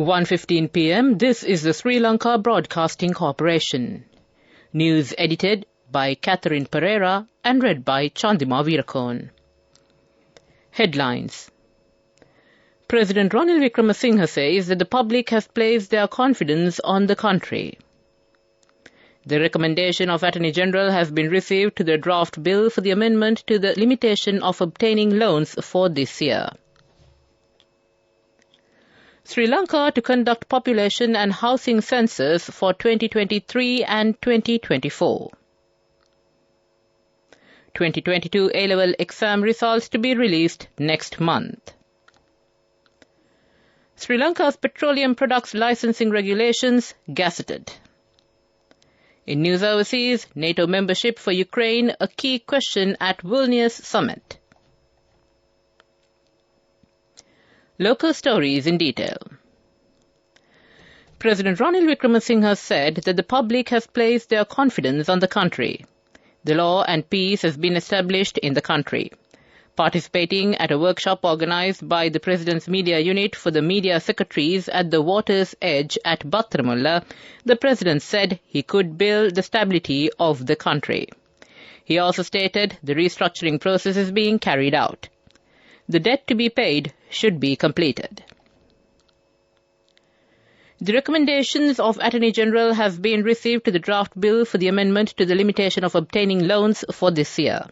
1:15 p.m. This is the Sri Lanka Broadcasting Corporation. News edited by Catherine Pereira and read by Chandima Veerakorn. Headlines. President Ranil Wickremesinghe says that the public has placed their confidence on the country. The recommendation of Attorney General has been received to the draft bill for the amendment to the limitation of obtaining loans for this year. Sri Lanka to conduct population and housing census for 2023 and 2024. 2022 A-level exam results to be released next month. Sri Lanka's petroleum products licensing regulations gazetted. In news overseas, NATO membership for Ukraine a key question at Vilnius summit. Local stories in detail. President Ranil Wickremesinghe said that the public has placed their confidence on the country. The law and peace has been established in the country. Participating at a workshop organized by the President's Media Unit for the Media Secretaries at the water's edge at Battaramulla, the President said he could build the stability of the country. He also stated the restructuring process is being carried out. The debt to be paid should be completed. The recommendations of Attorney General have been received to the draft bill for the amendment to the limitation of obtaining loans for this year.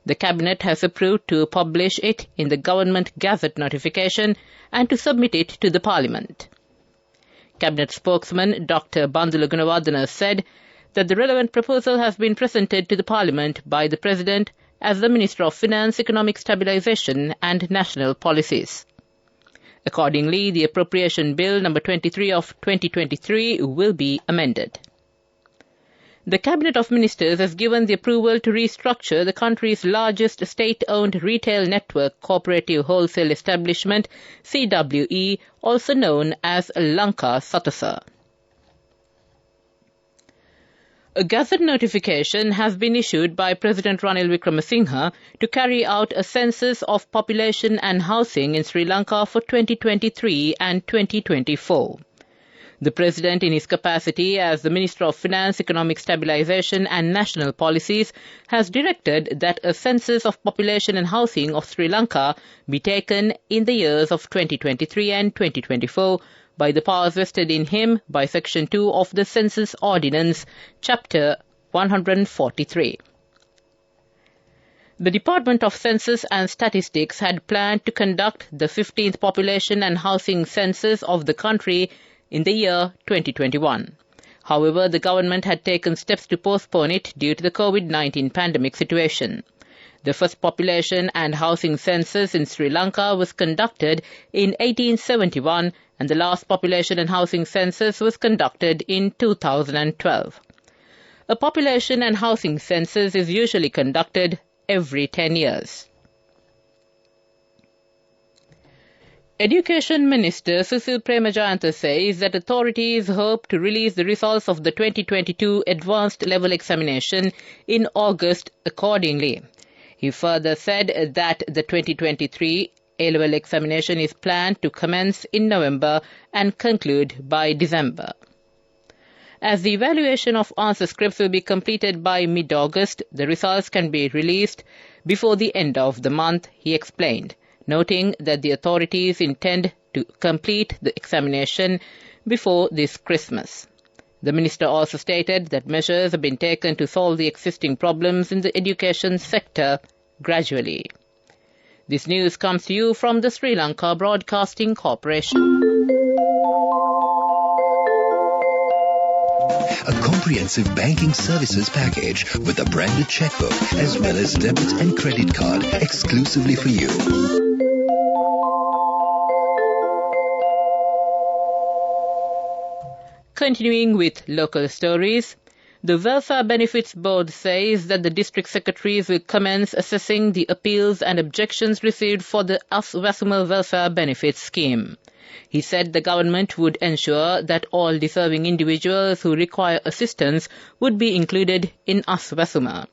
The Cabinet has approved to publish it in the Government Gazette notification and to submit it to the Parliament. Cabinet spokesman Dr. Bandula Gunawardena said that the relevant proposal has been presented to the Parliament by the President as the Minister of Finance, Economic Stabilisation and National Policies. Accordingly, the Appropriation Bill No. 23 of 2023 will be amended. The Cabinet of Ministers has given the approval to restructure the country's largest state-owned retail network cooperative wholesale establishment, CWE, also known as Lanka Satasa. A Gazette notification has been issued by President Ranil Wickremesinghe to carry out a census of population and housing in Sri Lanka for 2023 and 2024. The President, in his capacity as the Minister of Finance, Economic Stabilisation and National Policies, has directed that a census of population and housing of Sri Lanka be taken in the years of 2023 and 2024 by the powers vested in him by Section 2 of the Census Ordinance, Chapter 143. The Department of Census and Statistics had planned to conduct the 15th population and housing census of the country in the year 2021. However, the government had taken steps to postpone it due to the COVID-19 pandemic situation. The first population and housing census in Sri Lanka was conducted in 1871 and the last population and housing census was conducted in 2012. A population and housing census is usually conducted every 10 years. Education Minister Susil Premajayantha says that authorities hope to release the results of the 2022 Advanced Level Examination in August accordingly. He further said that the 2023 A-level examination is planned to commence in November and conclude by December. As the evaluation of answer scripts will be completed by mid-August, the results can be released before the end of the month, he explained, noting that the authorities intend to complete the examination before this Christmas. The minister also stated that measures have been taken to solve the existing problems in the education sector gradually. This news comes to you from the Sri Lanka Broadcasting Corporation. A comprehensive banking services package with a branded checkbook as well as debit and credit card exclusively for you. Continuing with local stories, the Welfare Benefits Board says that the district secretaries will commence assessing the appeals and objections received for the Aswasuma Welfare Benefits Scheme. He said the government would ensure that all deserving individuals who require assistance would be included in Aswasuma.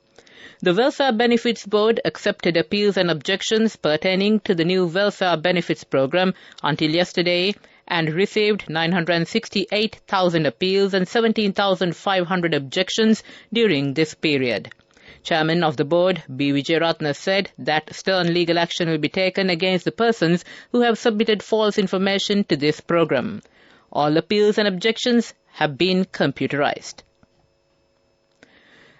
The Welfare Benefits Board accepted appeals and objections pertaining to the new welfare benefits program until yesterday and received 968,000 appeals and 17,500 objections during this period. Chairman of the board, B. Vijayaratne, said that stern legal action will be taken against the persons who have submitted false information to this program. All appeals and objections have been computerized.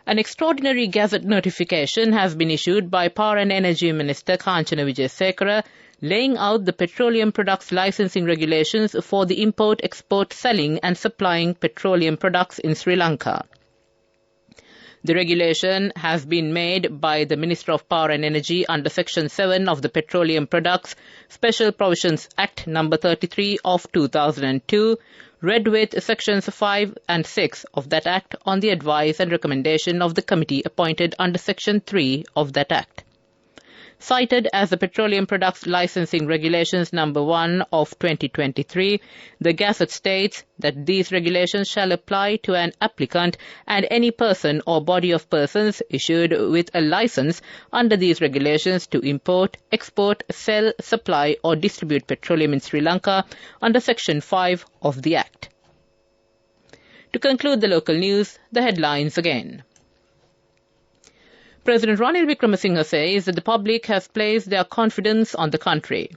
An extraordinary gazette notification has been issued by Power and Energy Minister Kanchana Wijesekara, laying out the petroleum products licensing regulations for the import, export, selling and supplying petroleum products in Sri Lanka. The regulation has been made by the Minister of Power and Energy under Section 7 of the Petroleum Products Special Provisions Act No. 33 of 2002, read with Sections 5 and 6 of that Act on the advice and recommendation of the committee appointed under Section 3 of that Act. Cited as the Petroleum Products Licensing Regulations No. 1 of 2023, the Gazette states that these regulations shall apply to an applicant and any person or body of persons issued with a license under these regulations to import, export, sell, supply or distribute petroleum in Sri Lanka under Section 5 of the Act. To conclude the local news, the headlines again. President Ranil Wickremesinghe says that the public has placed their confidence on the country.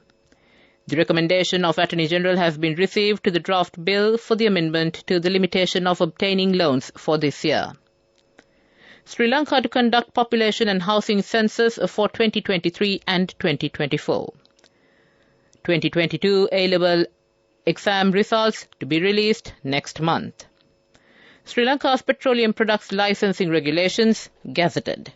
The recommendation of Attorney General has been received to the draft bill for the amendment to the limitation of obtaining loans for this year. Sri Lanka to conduct population and housing census for 2023 and 2024. 2022 A-level exam results to be released next month. Sri Lanka's petroleum products licensing regulations gazetted.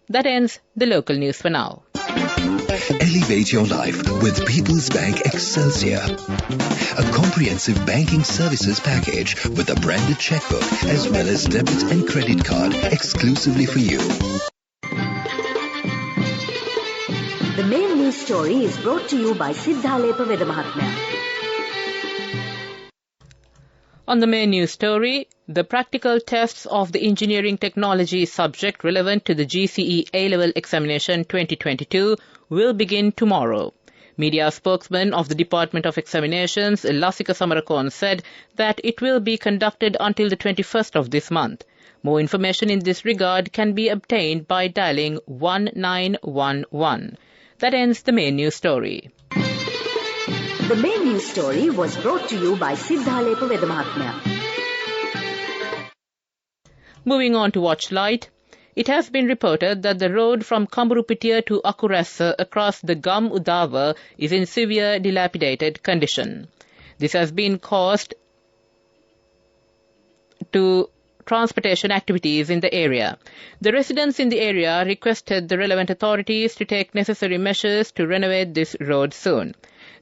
That ends the local news for now. Elevate your life with People's Bank Excelsior. A comprehensive banking services package with a branded checkbook as well as debit and credit card exclusively for you. The main news story is brought to you by Siddhalepa Vedamahatmya. On the main news story, the practical tests of the engineering technology subject relevant to the GCE A-level examination 2022 will begin tomorrow. Media spokesman of the Department of Examinations, Lasika Samarakon, said that it will be conducted until the 21st of this month. More information in this regard can be obtained by dialing 1911. That ends the main news story. The main news story was brought to you by Siddhalepa Vedamahatmya. Moving on to Watch Light, it has been reported that the road from Kamburupitiya to Akuressa across the Gam Udava is in severe dilapidated condition. This has been caused to transportation activities in the area. The residents in the area requested the relevant authorities to take necessary measures to renovate this road soon.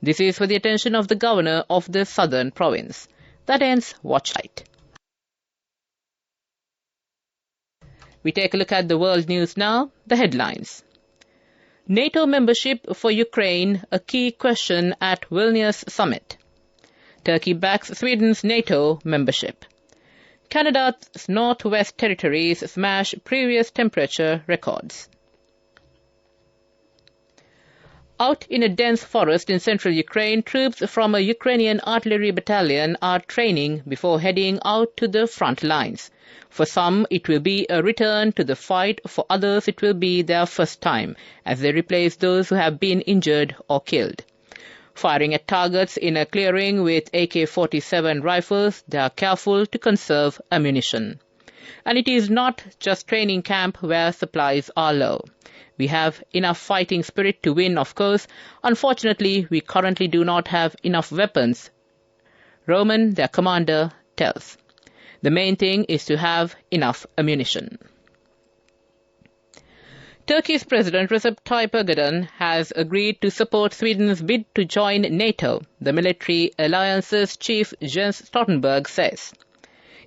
This is for the attention of the governor of the southern province. That ends Watch Light. We take a look at the world news now, the headlines. NATO membership for Ukraine, a key question at Vilnius summit. Turkey backs Sweden's NATO membership. Canada's Northwest Territories smash previous temperature records. Out in a dense forest in central Ukraine, troops from a Ukrainian artillery battalion are training before heading out to the front lines. For some, it will be a return to the fight. For others, it will be their first time, as they replace those who have been injured or killed. Firing at targets in a clearing with AK-47 rifles, they are careful to conserve ammunition. And it is not just training camp where supplies are low. We have enough fighting spirit to win, of course. Unfortunately, we currently do not have enough weapons, Roman, their commander, tells. The main thing is to have enough ammunition. Turkey's President Recep Tayyip Erdogan has agreed to support Sweden's bid to join NATO, the military alliance's chief Jens Stoltenberg says.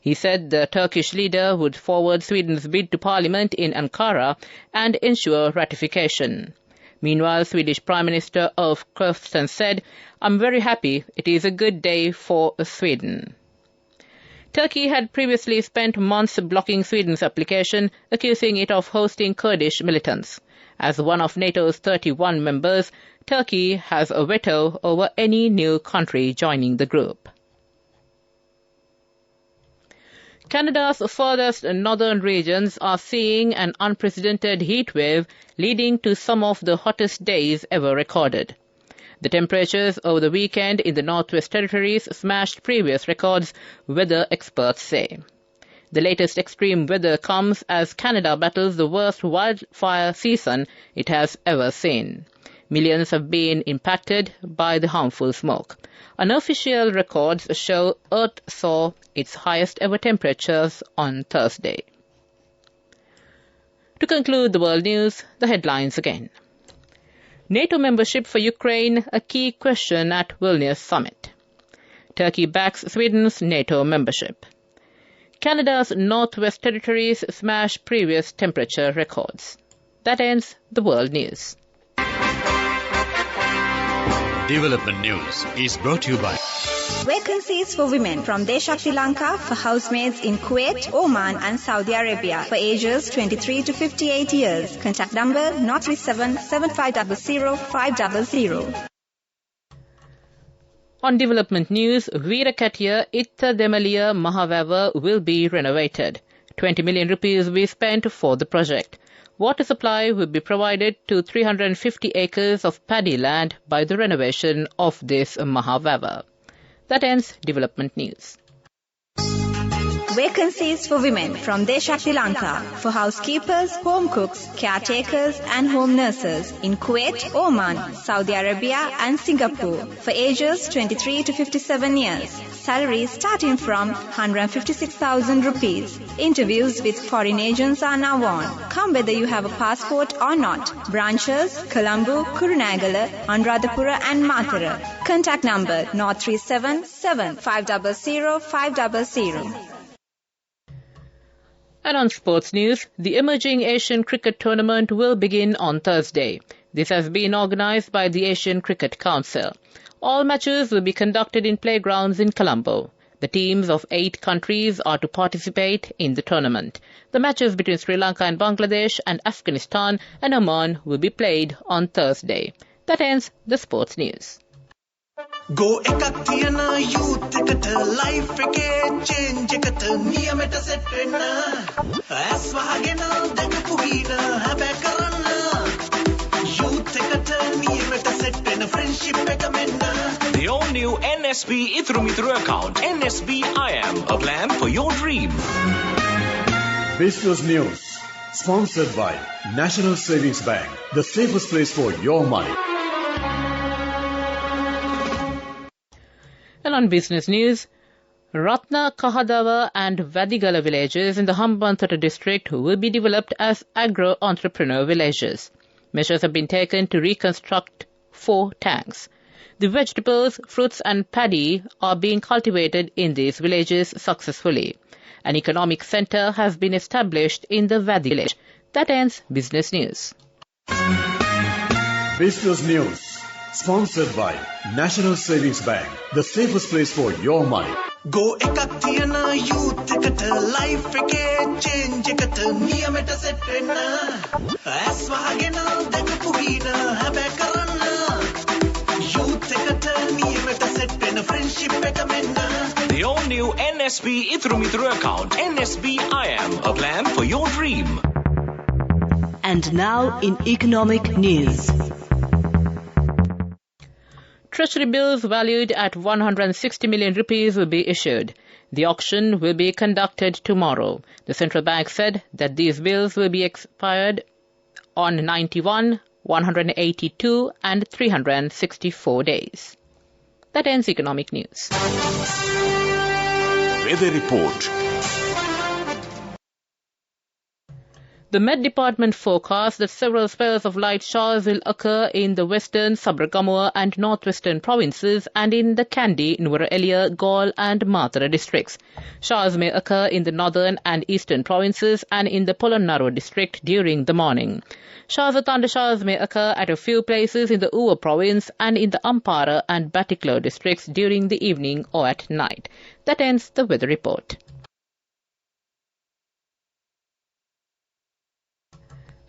He said the Turkish leader would forward Sweden's bid to Parliament in Ankara and ensure ratification. Meanwhile, Swedish Prime Minister Ulf Kristersson said, "I'm very happy. It is a good day for Sweden." Turkey had previously spent months blocking Sweden's application, accusing it of hosting Kurdish militants. As one of NATO's 31 members, Turkey has a veto over any new country joining the group. Canada's furthest northern regions are seeing an unprecedented heat wave leading to some of the hottest days ever recorded. The temperatures over the weekend in the Northwest Territories smashed previous records, weather experts say. The latest extreme weather comes as Canada battles the worst wildfire season it has ever seen. Millions have been impacted by the harmful smoke. Unofficial records show Earth saw its highest ever temperatures on Thursday. To conclude the world news, the headlines again. NATO membership for Ukraine, a key question at Vilnius summit. Turkey backs Sweden's NATO membership. Canada's Northwest Territories smash previous temperature records. That ends the world news. Development News is brought to you by Vacancies for women from Deshakti Lanka for housemaids in Kuwait, Oman and Saudi Arabia for ages 23 to 58 years. Contact number 037 7500 500. On development news, Veerakatiya Itta Demaliya Mahavava will be renovated. 20 million rupees will be spent for the project. Water supply will be provided to 350 acres of paddy land by the renovation of this Mahavava. That ends development news. Vacancies for women from Deshakti Lanka for housekeepers, home cooks, caretakers and home nurses in Kuwait, Oman, Saudi Arabia and Singapore for ages 23 to 57 years. Salaries starting from 156,000 rupees. Interviews with foreign agents are now on. Come whether you have a passport or not. Branches, Colombo, Kurunagala, Anuradhapura and Matara. Contact number 037 500 500. And on sports news, the emerging Asian Cricket Tournament will begin on Thursday. This has been organized by the Asian Cricket Council. All matches will be conducted in playgrounds in Colombo. The teams of 8 countries are to participate in the tournament. The matches between Sri Lanka and Bangladesh and Afghanistan and Oman will be played on Thursday. That ends the sports news. Go ekak thiyana youth eකට life එකේ change එකට නියමෙට set වෙන්න ඇස් වහගෙන දැකපු ගීන හැබැයි කරන්න youth එකට නියමෙට set වෙන friendship එක මෙන්න the all new NSB Ithru account NSB IM, a plan for your dream. Business News sponsored by National Savings Bank, the safest place for your money. And on business news, Ratna, Kahadava and Vadigala villages in the Hambantota district will be developed as agro-entrepreneur villages. Measures have been taken to reconstruct 4 tanks. The vegetables, fruits and paddy are being cultivated in these villages successfully. An economic centre has been established in the Vadi village. That ends business news. Business News sponsored by National Savings Bank, the safest place for your money. Go ekak thiyana youth එකට life එකේ change එකට නියමෙට set වෙන්න ඇස් වහගෙන දැකපු ගීන හැබැයි කරන්න youth එකට නියමෙට set වෙන friendship එක මෙන්න the all new NSB Ithru account NSB IM, a plan for your dream. And now in economic news. Treasury bills valued at 160 million rupees will be issued. The auction will be conducted tomorrow. The central bank said that these bills will be expired on 91, 182 and 364 days. That ends economic news. Weather report. The Met Department forecasts that several spells of light showers will occur in the western, Sabaragamuwa and northwestern provinces and in the Kandy, Nuwara Eliya, Gaul and Matara districts. Showers may occur in the northern and eastern provinces and in the Polonnaruwa district during the morning. Showers or thunder showers may occur at a few places in the Uva province and in the Ampara and Batiklo districts during the evening or at night. That ends the weather report.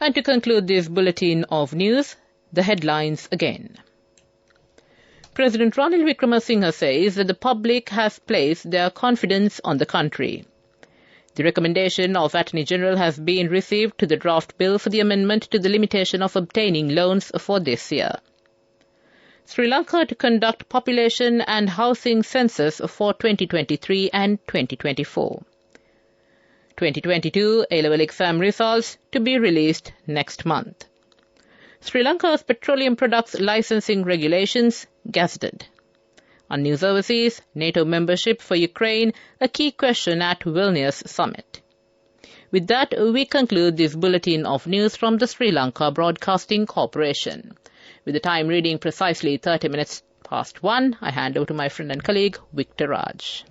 And to conclude this bulletin of news, The headlines again. President Ranil Wickremesinghe says that the public has placed their confidence on the country. The recommendation of Attorney General has been received to the draft bill for the amendment to the limitation of obtaining loans for this year. Sri Lanka to conduct population and housing census for 2023 and 2024. 2022 A-level exam results to be released next month. Sri Lanka's petroleum products licensing regulations gazetted. On news overseas, NATO membership for Ukraine, a key question at Vilnius summit. With that, we conclude this bulletin of news from the Sri Lanka Broadcasting Corporation. With the time reading precisely 30 minutes past 1, I hand over to my friend and colleague, Victor Raj.